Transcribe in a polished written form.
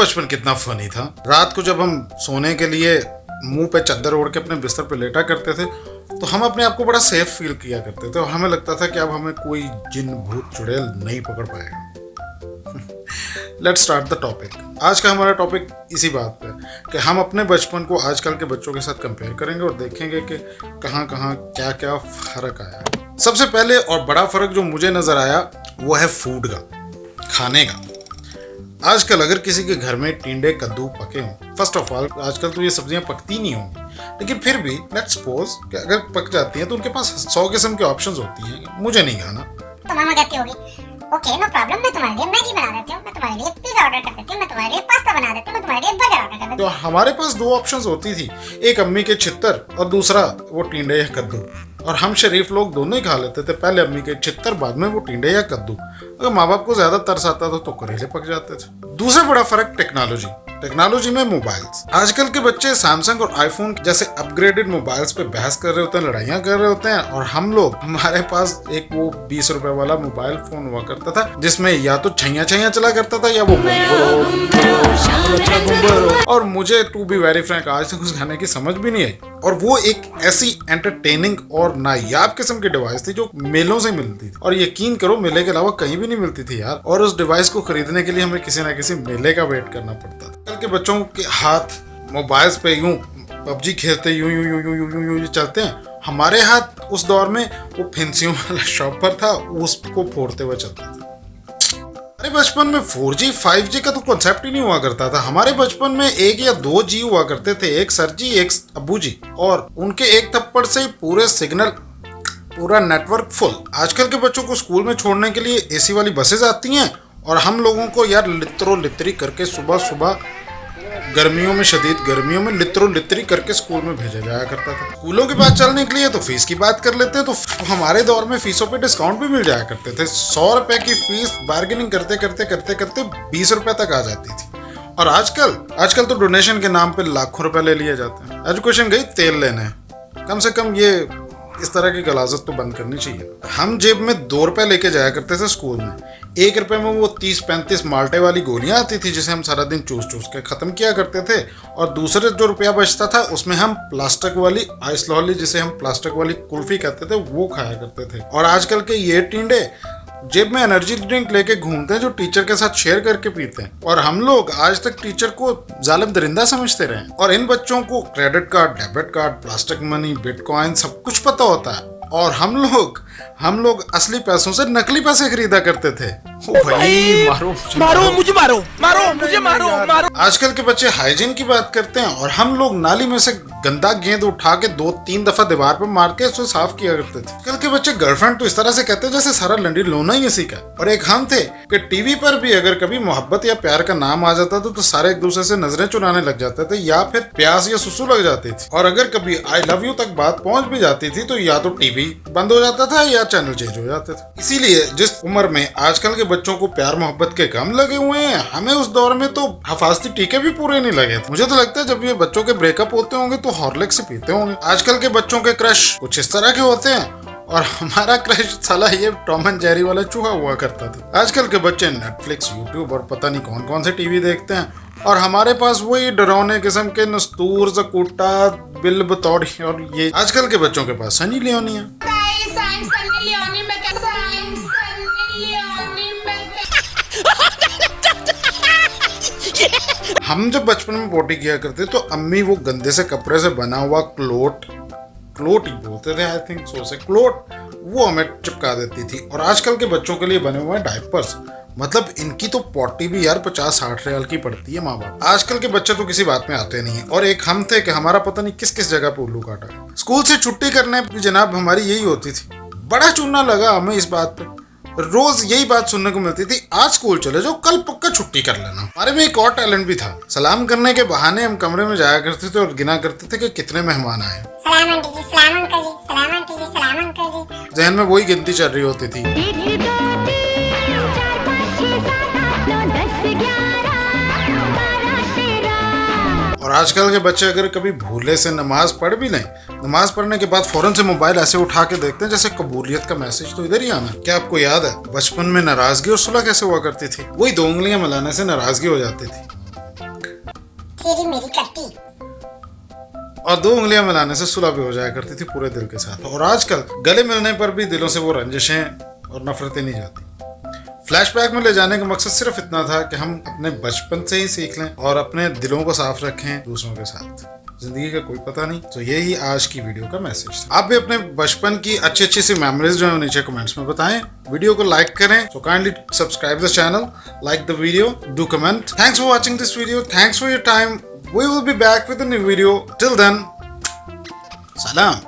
बचपन कितना फनी था। रात को जब हम सोने के लिए मुंह पे चादर ओढ़ के अपने बिस्तर पे लेटा करते थे तो हम अपने आप को बड़ा सेफ फील किया करते थे और हमें लगता था कि अब हमें कोई जिन भूत चुड़ैल नहीं पकड़ पाएगा। Let's start the topic. आज का हमारा टॉपिक इसी बात पे कि हम अपने बचपन को आजकल के बच्चों के साथ कंपेयर करेंगे और देखेंगे कि कहाँ कहाँ क्या क्या फर्क आया। सबसे पहले और बड़ा फर्क जो मुझे नजर आया वो है फूड का, खाने का। आजकल अगर किसी के घर में टिंडे कद्दू पके हों, फर्स्ट ऑफ ऑल आजकल तो ये सब्जियां पकती नहीं होंगी, लेकिन फिर भी लेट्स सपोज कि अगर पक जाती हैं तो उनके पास 100 किस्म के ऑप्शंस होती हैं। मुझे नहीं खाना तो मामा कहती होगी ओके नो प्रॉब्लम, मैं तुम्हारे लिए मैगी बना देती हूँ, मैं तुम्हारे लिए पिज़्ज़ा ऑर्डर कर देती हूँ, मैं तुम्हारे लिए पास्ता बना देती हूँ, मैं तुम्हारे लिए बर्गर ऑर्डर कर देती हूँ। तो हमारे पास 2 ऑप्शंस होती थी, एक अम्मी के छित्तर और दूसरा वो टिंडे या कद्दू। और हम शरीफ लोग दोनों ही खा लेते थे, पहले अम्मी के छित्तर बाद में वो टिंडे या कद्दू। अगर माँ बाप को ज्यादा तरस आता था तो करेले पक जाते थे। दूसरा बड़ा फर्क टेक्नोलॉजी में मोबाइल्स। आजकल के बच्चे सैमसंग और आईफोन जैसे अपग्रेडेड मोबाइल्स पे बहस कर रहे होते हैं, लड़ाइयाँ कर रहे होते हैं, और हम लोग, हमारे पास एक वो 20 रुपए वाला मोबाइल फोन हुआ करता था जिसमें या तो छैया चला करता था या वो और मुझे टू बी वेरी फ्रैंक आज तक उस गाने की समझ भी नहीं आई। और वो एक ऐसी एंटरटेनिंग और नायाब किस्म की डिवाइस थी जो मेलों से मिलती थी, और यकीन करो मेले के अलावा कहीं भी नहीं मिलती थी यार। और उस डिवाइस को खरीदने के लिए हमें किसी ना किसी मेले का वेट करना पड़ता था। कल के बच्चों के हाथ मोबाइल्स पे यूं पबजी खेलते यूं चलते हैं। हमारे हाथ उस दौर में वो फिंसियों वाला शॉपर था, उसको फोड़ते हुए चलते थे। हमारे बचपन में 4G 5G का तो कॉन्सेप्ट ही नहीं हुआ करता था। हमारे बचपन में 1 या 2 जी हुआ करते थे, एक सर जी एक अब्बू जी, और उनके एक थप्पड़ से पूरे सिग्नल, पूरा नेटवर्क फुल। आजकल के बच्चों को स्कूल में छोड़ने के लिए एसी वाली बसेज आती हैं और हम लोगों को यार लित्रो लित्री करके सुबह सुबह शदीद गर्मियों में लित्रो लित्री करके स्कूल में भेजा जाया करता था। स्कूलों की बात चलने के लिए तो फीस की बात कर लेते हैं तो हमारे दौर में फीसों पे डिस्काउंट भी मिल जाया करते थे। 100 रुपए की फीस बार्गेनिंग करते करते 20 रुपए तक आ जाती थी। और आजकल तो डोनेशन के नाम पे लाखों रुपए ले लिए जाते हैं। एजुकेशन गई तेल लेने, कम से कम ये इस तरह की गलाजत तो बंद करनी चाहिए। हम जेब में 2 रुपए लेके जाया करते थे स्कूल में। 1 रुपए में वो 30-35 माल्टे वाली गोलियां आती थी जिसे हम सारा दिन चूस के खत्म किया करते थे, और दूसरे जो रुपया बचता था उसमें हम प्लास्टिक वाली आइस लॉली, जिसे हम प्लास्टिक वाली कुल्फी कहते थे, वो खाया करते थे। और आजकल के ये टिंडे जेब में एनर्जी ड्रिंक लेके घूमते हैं जो टीचर के साथ शेयर करके पीते हैं, और हम लोग आज तक टीचर को जालिम दरिंदा समझते रहे। और इन बच्चों को credit card, debit card, plastic money, bitcoin सब कुछ पता होता है, और हम लोग असली पैसों से नकली पैसे खरीदा करते थे। भाई मारो। आजकल के बच्चे हाइजीन की बात करते हैं और हम लोग नाली में से गंदा गेंद उठा के 2-3 दफा दीवार पर मार के उसको साफ किया करते थे। आजकल के बच्चे गर्लफ्रेंड तो इस तरह से कहते हैं जैसे सारा लंडी लोना ही इसी का। और एक हम थे कि टीवी पर भी अगर कभी मोहब्बत या प्यार का नाम आ जाता था तो सारे एक दूसरे से नजरें चुराने लग जाते थे, या फिर प्यास या सुसु लग जाती थी। और अगर कभी आई लव यू तक बात पहुंच भी जाती थी तो या तो टीवी बंद हो जाता था या चैनल चेंज हो जाते थे। इसीलिए जिस उम्र में आजकल के बच्चों को प्यार मोहब्बत के कम लगे हुए हैं, हमें उस दौर में तो हिफाजती टीके भी पूरे नहीं लगे थे। मुझे तो लगता है जब ये बच्चों के ब्रेकअप होते होंगे तो हॉर्लिक्स से पीते होंगे। आजकल के बच्चों के क्रश कुछ इस तरह के होते हैं, और हमारा क्रश साला ये टॉम एंड जेरी वाला चूहा हुआ करता था। आजकल के बच्चे नेटफ्लिक्स, यूट्यूब और पता नहीं कौन कौन से टीवी देखते हैं, और हमारे पास वही डरावने किस्म के नस्तूर, जकूटा, बिल बतौड़ी, और ये आजकल के बच्चों के पास सनी लियोनी है। हम जब बचपन में पोटी किया करते तो अम्मी वो गंदे से कपड़े से बना हुआ क्लोट ही बोलते थे, आई थिंक सो से, क्लोट, वो हमें चिपका देती थी। और आजकल के बच्चों के लिए बने हुए हैं डायपर्स। मतलब इनकी तो पोटी भी यार 50-60 रियाल की पड़ती है माँ बाप। आजकल के बच्चे तो किसी बात में आते नहीं है। और एक हम थे कि हमारा पता नहीं किस किस जगह पे उल्लू काटा। स्कूल से छुट्टी करने की जनाब हमारी यही होती थी। बड़ा चूना लगा हमें इस बात पे, रोज यही बात सुनने को मिलती थी, आज स्कूल चले जाओ, कल पक्का छुट्टी कर लेना। हमारे में एक और टैलेंट भी था, सलाम करने के बहाने हम कमरे में जाया करते थे और गिना करते थे कि कितने मेहमान आए। सलाम आंटी जी, सलाम अंकल जी, सलाम आंटी जी, सलाम अंकल जी। जहन में वही गिनती चल रही होती थी। और आजकल के बच्चे अगर कभी भूले से नमाज पढ़ भी लें, नमाज पढ़ने के बाद फौरन से मोबाइल ऐसे उठा के देखते हैं जैसे कबूलियत का मैसेज तो इधर ही आना। क्या आपको याद है बचपन में नाराजगी और सुलह कैसे हुआ करती थी? वही 2 उंगलियां मिलाने से नाराजगी हो जाती थी। तेरी मेरी करती। और 2 उंगलियां मिलाने से सुलह भी हो जाया करती थी पूरे दिल के साथ। और आजकल गले मिलने पर भी दिलों से वो रंजिशें और नफरतें नहीं जाती। फ्लैशबैक में ले जाने का मकसद सिर्फ इतना था कि हम अपने बचपन से ही सीख लें और अपने दिलों को साफ रखें दूसरों के साथ। जिंदगी का कोई पता नहीं। तो यही आज की वीडियो का मैसेज था। आप भी अपने बचपन की अच्छी अच्छी सी मेमोरीज जो है नीचे कमेंट्स में बताएं। वीडियो को लाइक करें। So kindly subscribe the channel, like the video, do comment. Thanks for watching this video, thanks for your time. We will be back with a new video. Till then, salam.